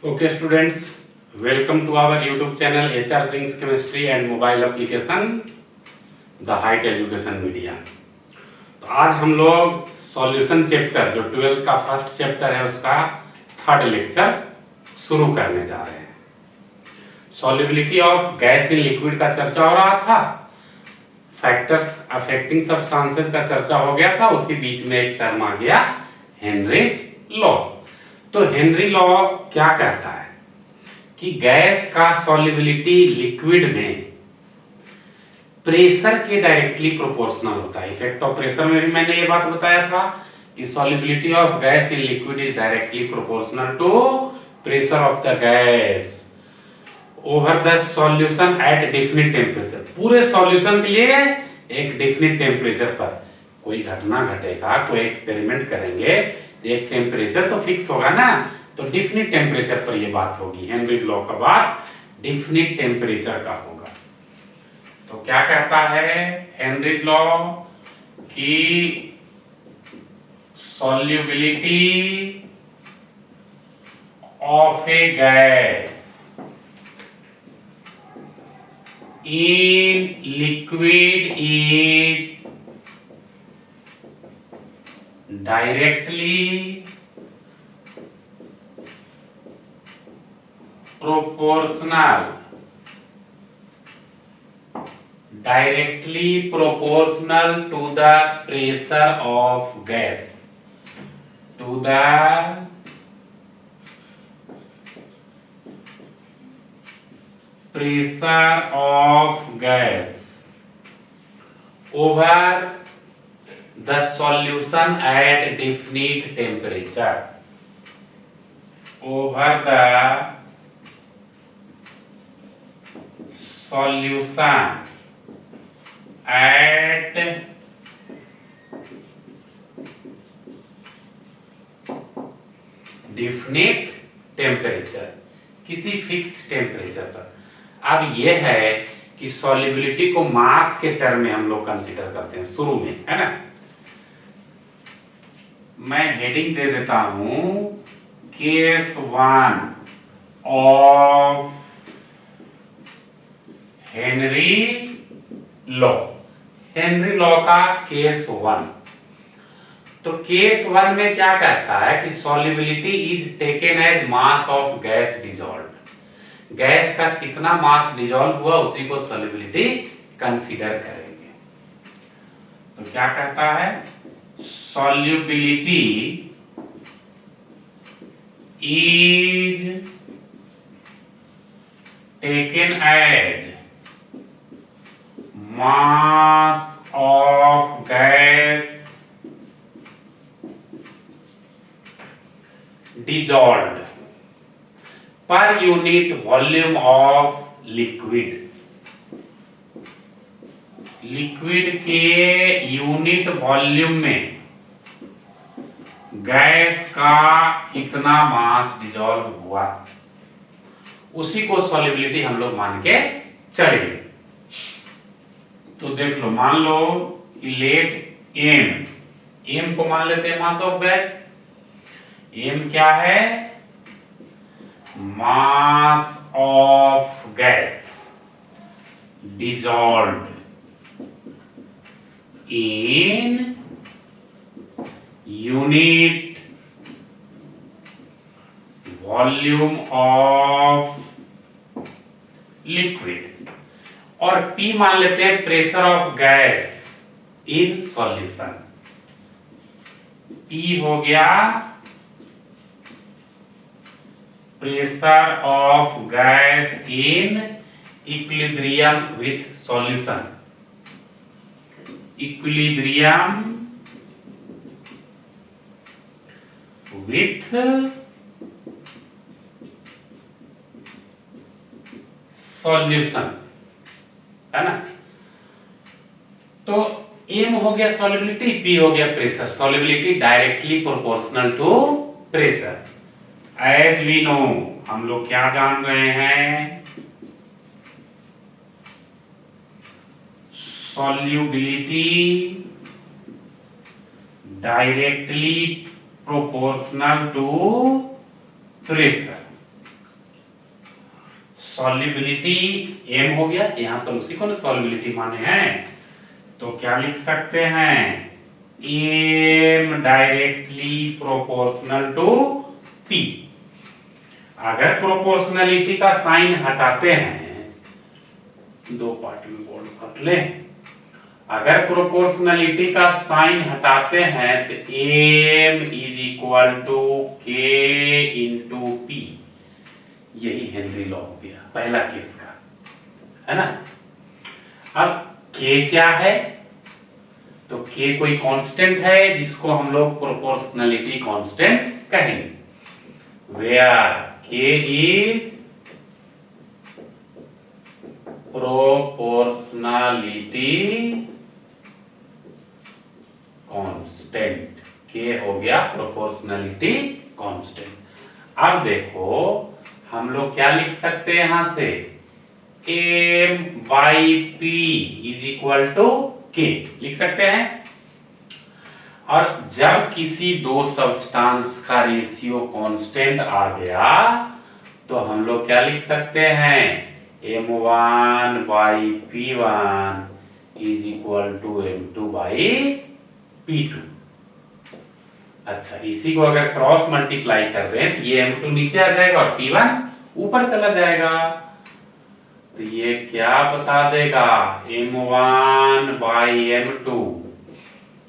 Okay, students, welcome to our YouTube channel HR Singh's Chemistry and Mobile Application, The Height Education Media। तो आज हम लोग solution chapter जो 12th का first chapter है उसका थर्ड लेक्चर शुरू करने जा रहे हैं। Solubility of gas in liquid का चर्चा हो रहा था, फैक्टर्स अफेक्टिंग सब्सटेंसेस का चर्चा हो गया था, उसी बीच में एक टर्म आ गया हेनरीज लॉ। तो हेनरी लॉ क्या कहता है कि गैस का सॉल्युबिलिटी लिक्विड में प्रेशर के डायरेक्टली प्रोपोर्शनल होता है। इफेक्ट ऑफ प्रेशर में भी मैंने ये बात बताया था कि solubility of gas in liquid is directly proportional to pressure of the gas over the solution at definite temperature. पूरे सॉल्यूशन के लिए एक डेफिनिट टेम्परेचर पर कोई घटना घटेगा, कोई एक्सपेरिमेंट करेंगे, एक टेम्परेचर तो फिक्स होगा ना, तो डेफिनिट टेम्परेचर पर ये बात होगी। हेनरीज लॉ का बात डेफिनिट टेम्परेचर का होगा। तो क्या कहता है हेनरीज लॉ कि solubility of a gas in liquid is directly proportional to the pressure of gas, to the pressure of gas over the solution at definite temperature, over the solution at definite temperature, किसी fixed temperature पर। अब यह है कि solubility को मास के term में हम लोग कंसीडर करते हैं शुरू में, है ना। मैं हेडिंग दे देता हूं case 1 of Henry law. Henry law का केस 1। तो केस 1 में क्या कहता है कि solubility is taken as mass of gas dissolve. Gas का कितना मास डिसॉल्व हुआ उसी को सॉल्युबिलिटी कंसीडर करेंगे। तो क्या कहता है solubility is taken as mass of gas dissolved per unit volume of liquid। Liquid के यूनिट वॉल्यूम में गैस का कितना मास डिसॉल्व हुआ उसी को सॉल्युबिलिटी हम लोग मान के चलेंगे। तो देख लो, मान लो कि लेट एम को मान लेते हैं मास ऑफ गैस। एम क्या है? Mass of gas dissolved in unit volume of liquid। और P मान लेते हैं pressure of gas in solution. P हो गया pressure of gas in equilibrium with solution. Equilibrium with solution, है ना। तो एम हो गया सॉल्युबिलिटी, पी हो गया pressure. Solubility directly proportional to pressure. As we know, हम लोग क्या जान रहे हैं? Solubility directly proportional to pressure। Solubility M हो गया, यहां पर उसी को ना सॉल्युबिलिटी माने हैं, तो क्या लिख सकते हैं, M directly proportional to P. अगर प्रोपोर्शनलिटी का साइन हटाते हैं, दो पार्ट में बोर्ड कर ले, अगर प्रोपोर्शनलिटी का साइन हटाते हैं तो एम इज इक्वल टू के इंटू पी, यही हेनरी लॉ हो गया पहला केस का, है ना। अब के क्या है, तो के कोई कांस्टेंट है जिसको हम लोग प्रोपोर्शनलिटी कांस्टेंट कहेंगे, वेयर के इज प्रोपोर्शनलिटी कांस्टेंट, के हो गया प्रोपोर्शनलिटी कांस्टेंट। अब देखो हम लोग क्या लिख सकते हैं यहां से, M by P is equal to K लिख सकते हैं। और जब किसी दो सब्सटेंस का रेशियो कांस्टेंट आ गया तो हम लोग क्या लिख सकते हैं, m1 by p1 is equal to m2 by p2। अच्छा, इसी को अगर क्रॉस मल्टीप्लाई कर दें तो ये m2 नीचे आ जाएगा और p1 ऊपर चला जाएगा, तो ये क्या बता देगा, m1 by m2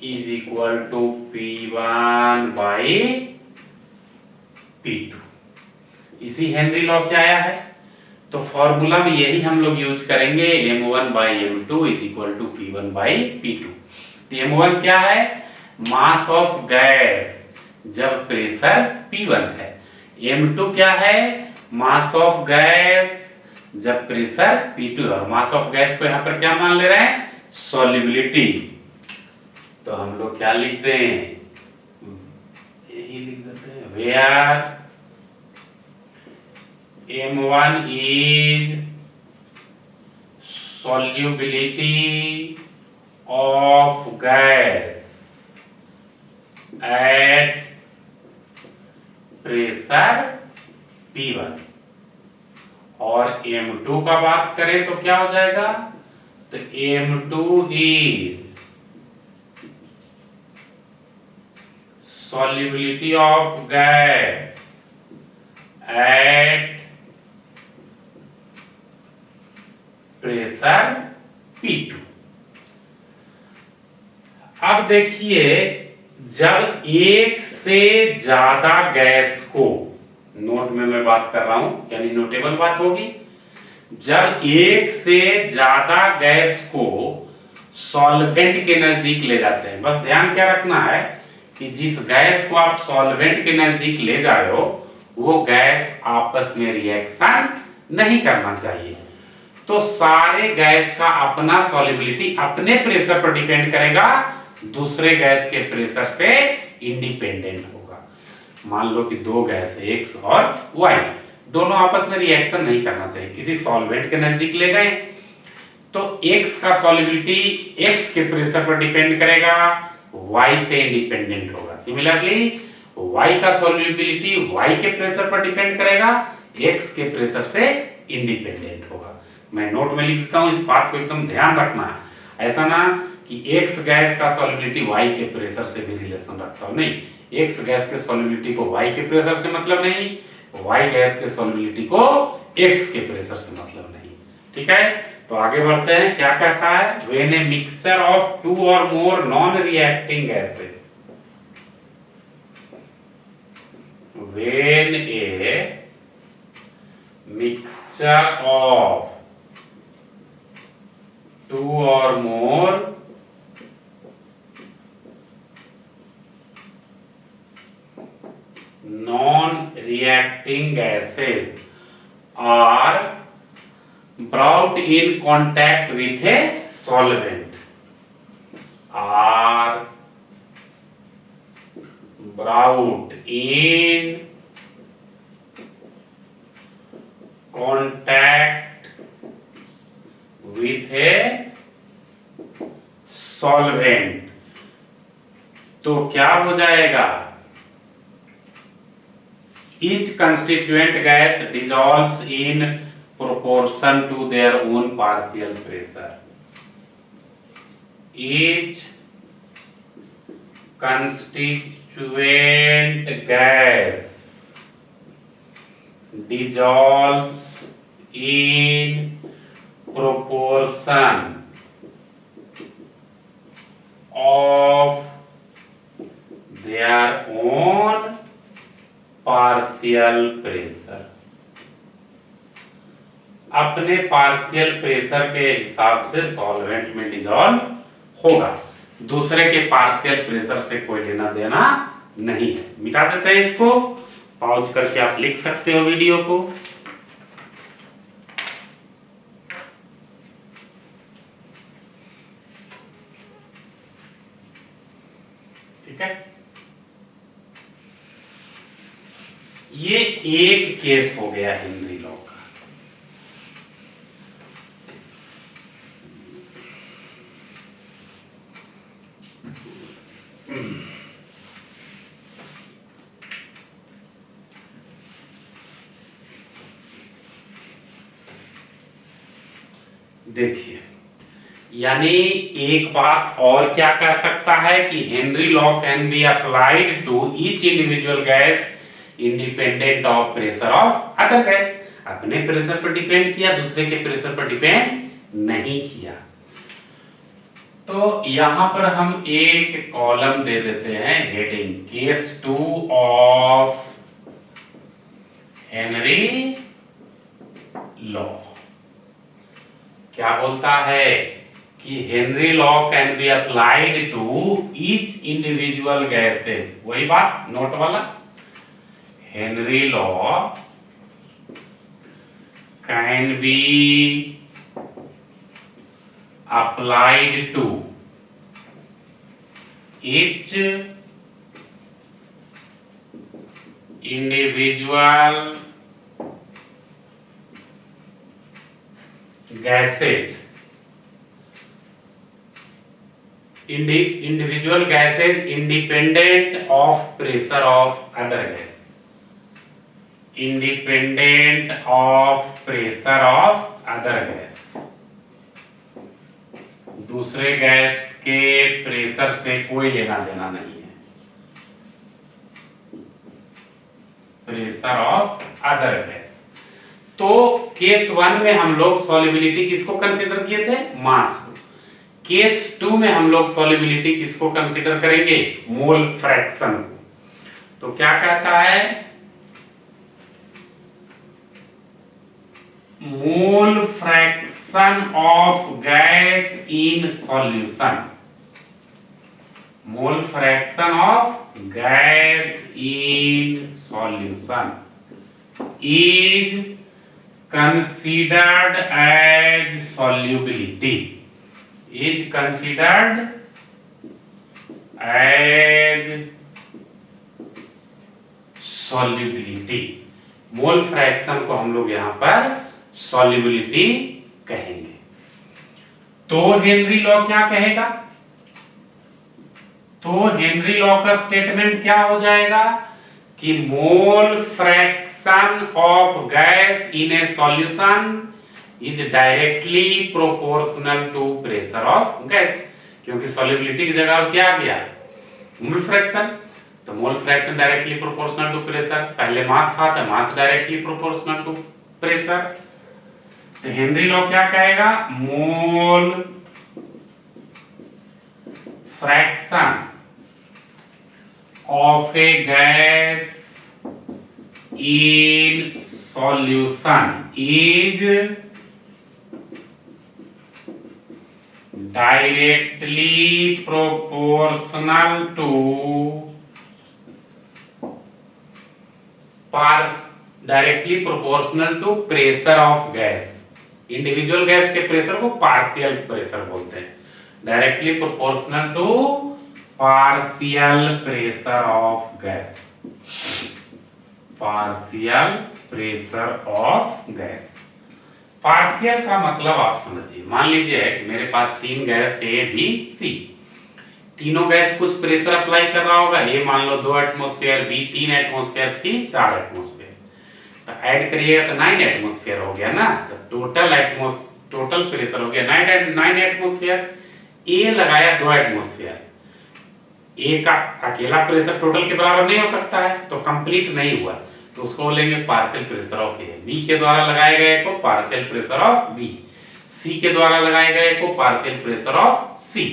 is equal to p1 by p2। इसी हेनरी लॉ से आया है, तो फॉर्मूला में यही हम लोग यूज करेंगे, m1 by m2 is equal to p1 by p2। तो m1 क्या है, मास ऑफ गैस जब प्रेशर p1 है, m2 क्या है, मास ऑफ गैस जब प्रेशर p2 है, और मास ऑफ गैस को यहां पर क्या मान ले रहे हैं, सॉल्युबिलिटी। तो हम लोग क्या लिख दें, यही लिख देते हैं, where m1 is solubility of gas at pressure P1, और m2 का बात करें तो क्या हो जाएगा, तो m2 is solubility of gas at pressure P2। अब देखिए, जब एक से ज्यादा गैस को, नोट में मैं बात कर रहा हूं यानी नोटेबल बात होगी, जब एक से ज्यादा गैस को सॉल्वेंट के नजदीक ले जाते हैं, बस ध्यान क्या रखना है कि जिस गैस को आप सॉल्वेंट के नजदीक ले जा रहे हो वो गैस आपस में रिएक्शन नहीं करना चाहिए, तो सारे गैस का अपना सॉल्युबिलिटी अपने प्रेशर पर डिपेंड करेगा, दूसरे गैस के प्रेशर से इंडिपेंडेंट होगा। मान लो कि दो गैस है X और Y, दोनों आपस में रिएक्शन नहीं करना चाहिए, किसी सॉल्वेंट के नजदीक ले गए तो X का सॉल्युबिलिटी X के प्रेशर पर डिपेंड करेगा, Y से इंडिपेंडेंट होगा। सिमिलरली Y का सॉल्युबिलिटी Y के प्रेशर पर डिपेंड करेगा, X के प्रेशर से इंडिपेंडेंट होगा। मैं नोट में लिख देता हूं, इस बात को एकदम ध्यान रखना है, ऐसा ना कि X गैस का सॉल्युबिलिटी Y के प्रेशर से भी रिलेशन रखता हो, नहीं, X गैस के सॉल्युबिलिटी को Y के प्रेशर से मतलब नहीं, Y गैस के सॉल्युबिलिटी को X के प्रेशर से मतलब नहीं। ठीक है, तो आगे बढ़ते हैं, क्या कहता है, when a mixture of two or more non reacting gases, when a mixture of two or more non-reacting gases are brought in contact with a solvent, are brought in contact with a solvent, तो क्या हो जाएगा, each constituent gas dissolves in proportion to their own partial pressure. Each constituent gas dissolves in proportion of their own partial pressure. अपने partial pressure के हिसाब से solvent में dissolve होगा, दूसरे के पार्शियल प्रेशर से कोई लेना देना नहीं है। मिटा देते हैं इसको, पॉज करके आप लिख सकते हो वीडियो को। ठीक है, ये एक केस हो गया हेनरी लॉ का। देखिए, यानी एक बात और क्या कह सकता है कि Henry law can be applied to each individual gas independent of pressure of other gas. अपने प्रेशर पर डिपेंड किया, दूसरे के प्रेशर पर डिपेंड नहीं किया। तो यहां पर हम एक कॉलम दे देते हैं heading case 2 of Henry law. क्या बोलता है कि Henry law can be applied to each individual gases. वही बात नोट वाला, Henry law can be applied to each individual gases, individual gases independent of pressure of other gas, independent of pressure of other gas। दूसरे gas के pressure से कोई लेना देना नहीं है, प्रेशर ऑफ अदर गैस। तो केस 1 में हम लोग सॉल्युबिलिटी किसको कंसीडर किए थे? मास को। केस 2 में हम लोग सॉल्युबिलिटी किसको कंसीडर करेंगे? मोल फ्रैक्शन को। तो क्या कहता है? Mole fraction of gas in solution, mole fraction of gas in solution is considered as solubility, is considered as solubility. Mole fraction को हम लोग यहां पर सॉल्युबिलिटी कहेंगे। तो हेनरी लॉ क्या कहेगा? तो हेनरी लॉ का स्टेटमेंट क्या हो जाएगा कि mole fraction of gas in a solution is directly proportional to pressure of gas. क्योंकि सॉल्युबिलिटी की जगह क्या आ गया? Mole fraction. तो mole fraction directly proportional to pressure, पहले मास था तो mass directly proportional to pressure. तो हेनरी लॉ क्या कहेगा? Mole fraction of a gas in solution is directly proportional to pressure of gas. Individual gas के pressure को partial pressure बोलते हैं. Directly proportional to partial pressure of gas. Partial pressure of gas. Partial का मतलब आप समझिए, मान लीजिए मेरे पास तीन गैस ए बी सी, तीनों गैस कुछ प्रेशर अप्लाई कर रहा होगा. ए मान लो 2 एटमॉस्फेयर, बी 3 एटमॉस्फेयर, सी 4 एटमॉस्फेयर. तो ऐड करिएगा तो 9 एटमॉस्फेयर हो गया ना, तो टोटल प्रेशर हो गया 9 एटमॉस्फेयर। ए लगाया 2 एटमॉस्फेयर, ए का अकेला प्रेशर टोटल के बराबर नहीं हो सकता है, तो कंप्लीट नहीं हुआ, तो उसको बोलेंगे partial pressure of A. B के द्वारा लगाए गए को partial pressure of B, C के द्वारा लगाए गए को पार्शियल प्रेशर ऑफ सी।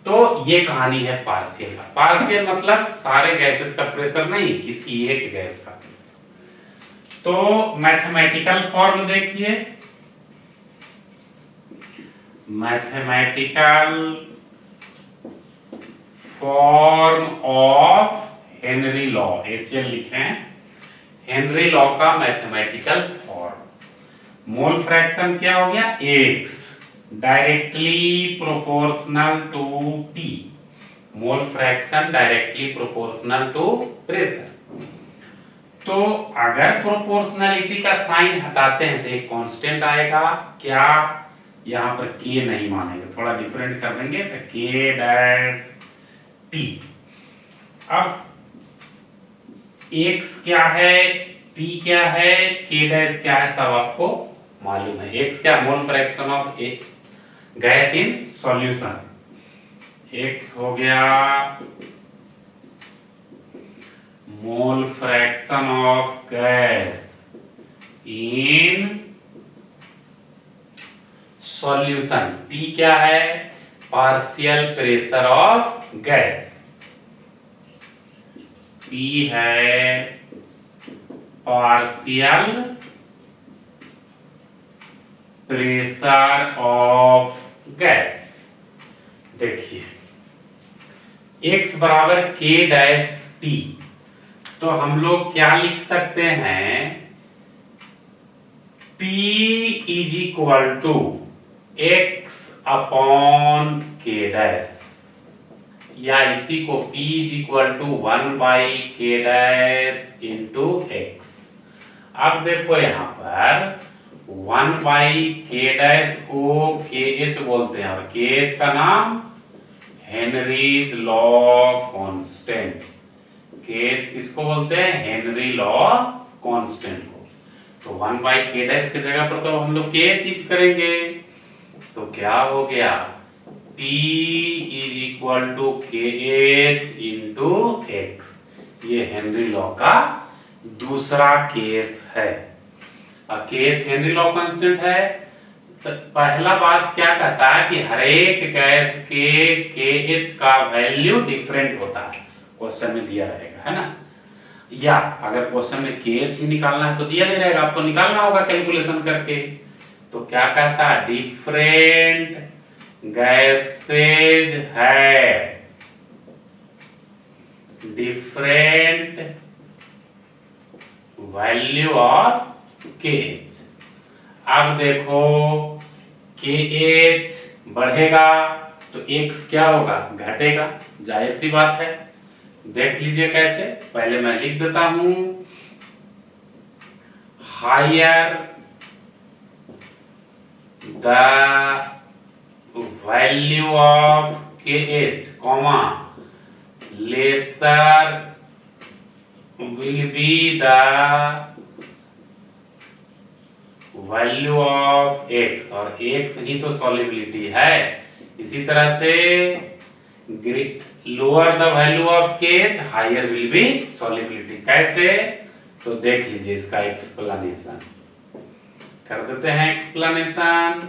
तो ये कहानी है पार्शियल का। पार्शियल मतलब सारे गैसेस का प्रेशर नहीं, किसी एक गैस का प्रेशर। तो मैथमेटिकल फॉर्म देखिए, mathematical form of Henry law, HL लिखें, हेनरी लॉ का मैथमेटिकल फॉर्म। मोल फ्रैक्शन क्या हो गया, x directly proportional to P, mole fraction directly proportional to pressure. तो अगर प्रोपोर्शनलिटी का साइन हटाते हैं तो एक कांस्टेंट आएगा, क्या, यहां पर k नहीं मानेंगे, थोड़ा डिफरेंट कर देंगे, तो k डैश P। अब x क्या है, p क्या है, k डैश क्या है, सब आपको मालूम है। x क्या, mole fraction of a gas in solution, x हो गया mole fraction of gas in solution, p क्या है, partial pressure of gas, P है पार्शियल प्रेशर ऑफ गैस। देखिए x बराबर k डैश P, तो हम लोग क्या लिख सकते हैं, P is equal to x upon k dash, या इसी को P is equal to 1/k dash into x। अब देखो यहां पर 1/k डैश को kh बोलते हैं, और kh का नाम हेनरीज लॉ कांस्टेंट, kh किसको बोलते हैं, हेनरी लॉ कांस्टेंट को। तो 1/k डैश की जगह पर तो हम लोग kh ही करेंगे, तो क्या हो गया, P is equal to kh into x। ये हेनरी लॉ का दूसरा केस है। अब kh हेनरी लॉ कांस्टेंट है, तो पहला बात क्या कहता है कि हर एक गैस के kh का वैल्यू डिफरेंट होता है, क्वेश्चन में दिया रहेगा, है ना, या अगर क्वेश्चन में kh ही निकालना है तो दिया नहीं रहेगा, आपको निकालना होगा कैलकुलेशन करके। तो क्या कहता है, डिफरेंट गैसेज है डिफरेंट वैल्यू ऑफ kh। अब देखो kh बढ़ेगा तो x क्या होगा, घटेगा, जाहिर सी बात है। देख लीजिए कैसे, पहले मैं लिख देता हूं, higher the value of kh comma lesser will be the value of x, और x ही तो सॉल्युबिलिटी है। इसी तरह से lower the value of kh higher will be solubility. कैसे, तो देख लीजिए इसका एक्सप्लेनेशन कर देते हैं। Explanation,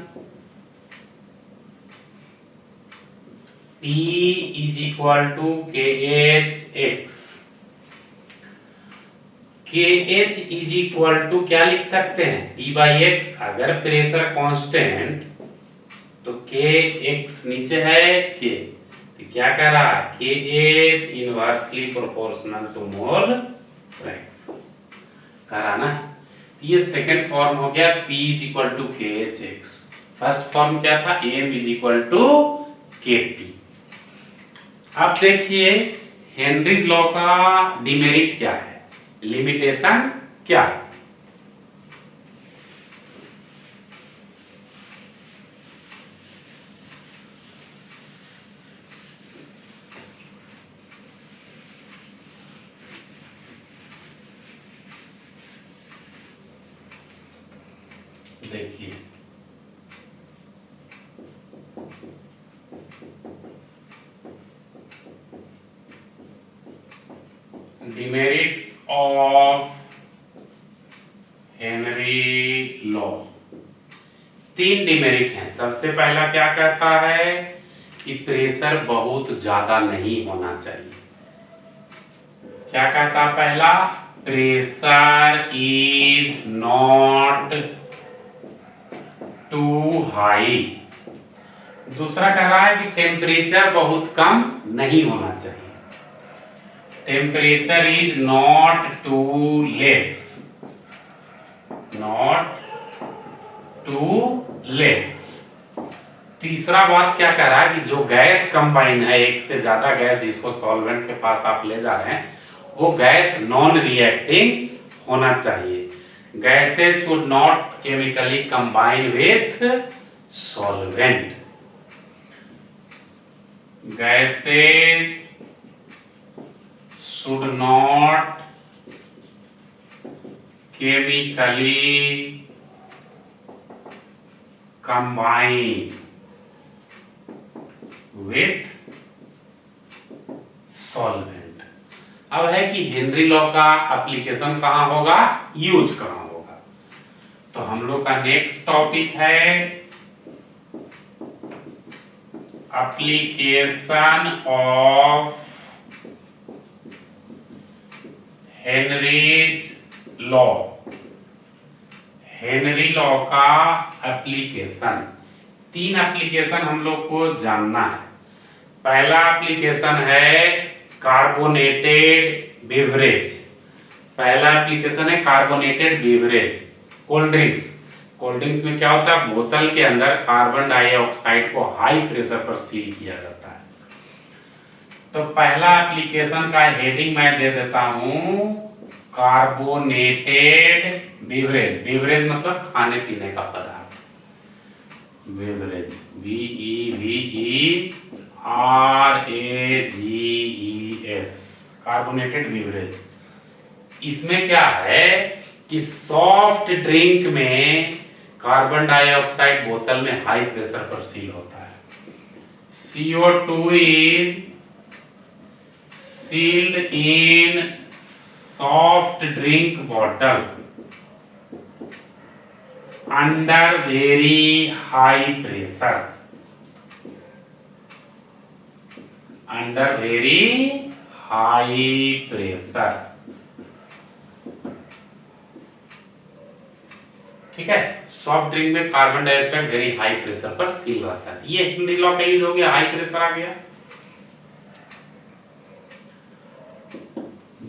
P is equal to kh x, kh is equal to क्या लिख सकते हैं, P बाई x। अगर प्रेशर कांस्टेंट तो kx नीचे है k, तो क्या कह रहा है, kh inversely proportional to mole fraction करा ना। ये सेकंड फॉर्म हो गया P is equal to kh x। First form क्या था, m is equal to kp। अब देखिए हेनरी लॉ का डिमेरिट क्या है, लिमिटेशन क्या है। देखिए, demerits of Henry law. 3 demerit हैं। सबसे पहला क्या कहता है कि प्रेशर बहुत ज्यादा नहीं होना चाहिए। क्या कहता है पहला? Pressure is not too high. दूसरा कह रहा है कि टेम्परेचर बहुत कम नहीं होना चाहिए। Temperature is not too less, not too less. तीसरा बात क्या कह रहा है कि जो गैस कंबाइन है, एक से ज्यादा गैस जिसको सॉल्वेंट के पास आप ले जा रहे हैं, वो गैस नॉन रिएक्टिंग होना चाहिए। Gases should not chemically combine with solvent. Gases should not chemically combine with solvent। अब है कि हेनरी लॉ का एप्लीकेशन कहां होगा, यूज कहां होगा। तो हम लोग का नेक्स्ट टॉपिक है application of Henry's law. Henry law का एप्लीकेशन, 3 एप्लीकेशन हम लोग को जानना है। पहला एप्लीकेशन है कार्बोनेटेड बेवरेज। पहला एप्लीकेशन है carbonated beverage, cold drinks. Cold drinks में क्या होता है, बोतल के अंदर कार्बन डाइऑक्साइड को हाई प्रेशर पर सील किया जाता है। तो पहला एप्लीकेशन का हेडिंग मैं दे देता हूं, कार्बोनेटेड बेवरेज। बेवरेज मतलब खाने पीने का पदार्थ। Beverage, BEVERAGES, carbonated beverage. इसमें क्या है कि सॉफ्ट ड्रिंक में कार्बन डाइऑक्साइड बोतल में हाई प्रेशर पर सील होता है। CO2 is sealed in soft drink bottle under very high pressure, under very high pressure। ठीक है, सॉफ्ट ड्रिंक में carbon dioxide very high pressure पर सील रहता है। ये हेनरी लॉ का यूज हो गया, हाई प्रेशर आ गया।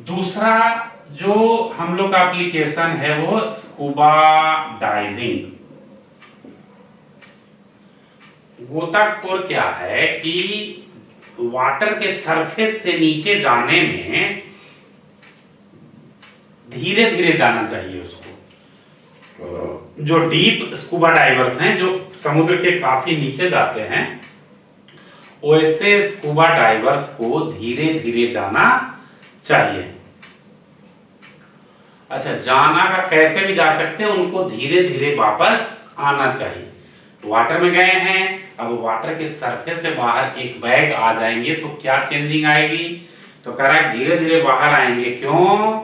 दूसरा जो हम लोग का एप्लीकेशन है वो स्कूबा डाइविंग। गोताखोर क्या है कि वाटर के सरफेस से नीचे जाने में धीरे धीरे जाना चाहिए उसको। जो डीप स्कूबा डाइवर्स हैं, जो समुद्र के काफी नीचे जाते हैं, वैसे स्कूबा डाइवर्स को धीरे धीरे जाना चाहिए। अच्छा, जाना का कैसे भी जा सकते हैं, उनको धीरे धीरे वापस आना चाहिए। वाटर में गए हैं, अब वाटर के सरफेस से बाहर एक बैग आ जाएंगे तो क्या चेंजिंग आएगी, तो कह रहा है धीरे धीरे बाहर आएंगे। क्यों?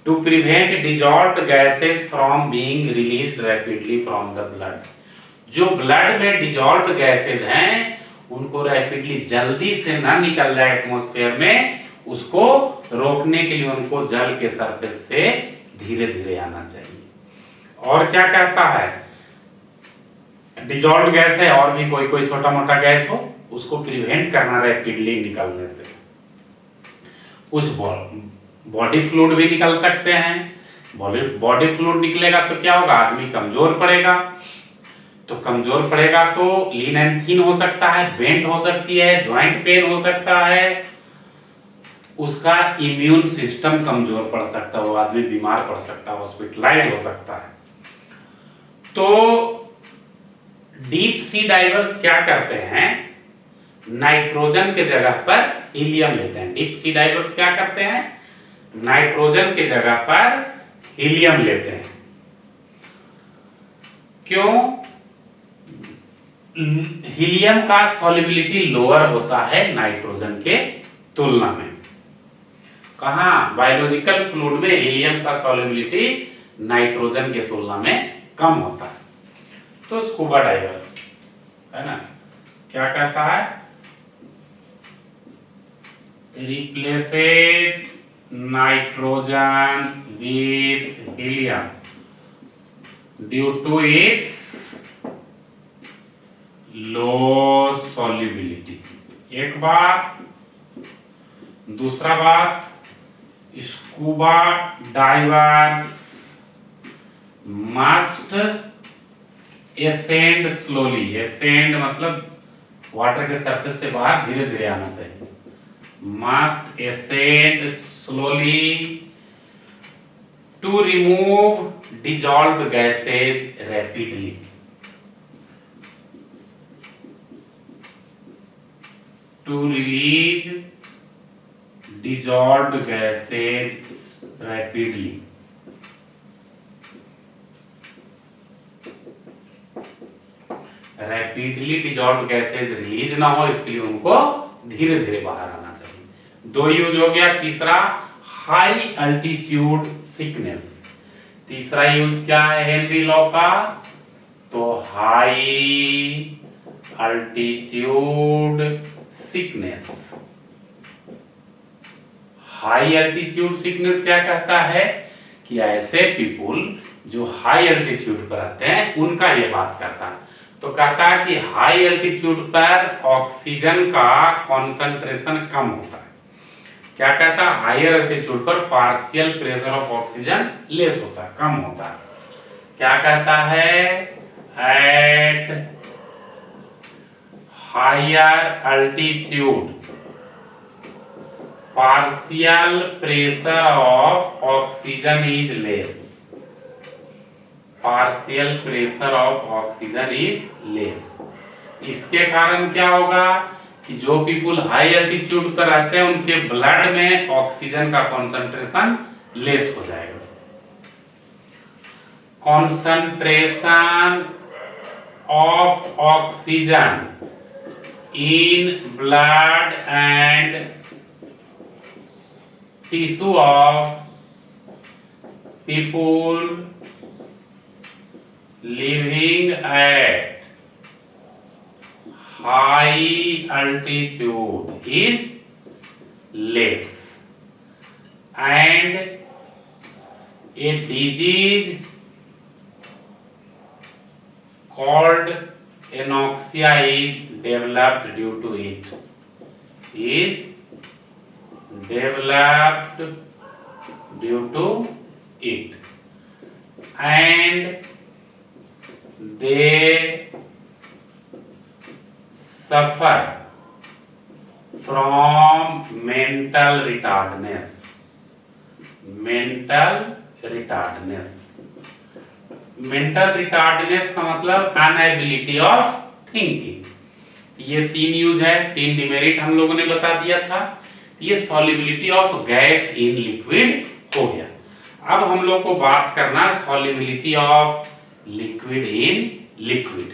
To prevent dissolved gases from being released rapidly from the blood. जो ब्लड में डिजॉल्व्ड गैसेज हैं उनको रैपिडली जल्दी से ना निकल जाए एटमॉस्फेयर में, उसको रोकने के लिए उनको जल के सरफेस से धीरे धीरे आना चाहिए। और क्या कहता है, डिजॉल्व्ड गैस है और भी कोई कोई छोटा मोटा गैस हो, उसको प्रिवेंट करना रैपिडली निकलने से। कुछ बॉडी फ्लूइड भी निकल सकते हैं। बॉडी फ्लूइड निकलेगा तो क्या होगा, आदमी कमजोर पड़ेगा। तो कमजोर पड़ेगा तो लीन एंड थीन हो सकता है, बेंट हो सकती है, ज्वाइंट पेन हो सकता है, उसका इम्यून सिस्टम कमजोर पड़ सकता है, वो आदमी बीमार पड़ सकता है, हॉस्पिटलाइज हो सकता है। तो डीप सी डाइवर्स क्या करते हैं, नाइट्रोजन के जगह पर हीलियम लेते हैं। डीप सी डाइवर्स क्या करते हैं, नाइट्रोजन के जगह पर हीलियम लेते हैं। क्यों? हीलियम का सॉल्युबिलिटी लोअर होता है नाइट्रोजन के तुलना में। कहा? बायोलॉजिकल फ्लूइड में हीलियम का सॉल्युबिलिटी नाइट्रोजन के तुलना में कम होता है। तो स्कूबा डाइवर है ना, क्या कहता है? Replaces nitrogen with helium due to its low solubility. एक बात। दूसरा बात, scuba divers must ascend slowly. Ascend मतलब वाटर के सरफेस से बाहर धीरे धीरे आना चाहिए। Must ascend slowly to remove dissolved gases rapidly. To release dissolved gases rapidly. Rapidly dissolve gases release ना हो, इसके लिए उनको धीरे धीरे बाहर आना चाहिए। दो यूज हो गया। तीसरा, हाई अल्टीट्यूड सिकनेस। तीसरा यूज क्या है हेनरी लॉ का? तो high altitude sickness. High altitude sickness क्या कहता है कि ऐसे पीपुल जो हाई अल्टीट्यूड पर रहते हैं उनका ये बात करता है। तो कहता है कि हाई अल्टीट्यूड पर ऑक्सीजन का कॉन्सेंट्रेशन कम होता है। क्या कहता है? हायर अल्टीट्यूड पर partial pressure of oxygen less होता है, कम होता है। क्या कहता है? At higher altitude partial pressure of oxygen is less. Partial pressure of oxygen is less. इसके कारण क्या होगा कि जो पीपुल हाई एल्टीट्यूड पर रहते हैं उनके ब्लड में ऑक्सीजन का कॉन्सेंट्रेशन लेस हो जाएगा। Concentration of oxygen in blood and tissue of people living at high altitude is less, and a disease called anoxia is developed due to it. Is developed due to it, and they suffer from mental retardedness. Mental retardedness. Mental retardness का मतलब अनएबिलिटी of thinking. ये तीन use है, तीन demerit हम लोगों ने बता दिया था। ये solubility of gas in liquid हो गया। अब हम लोग को बात करना solubility of liquid in liquid.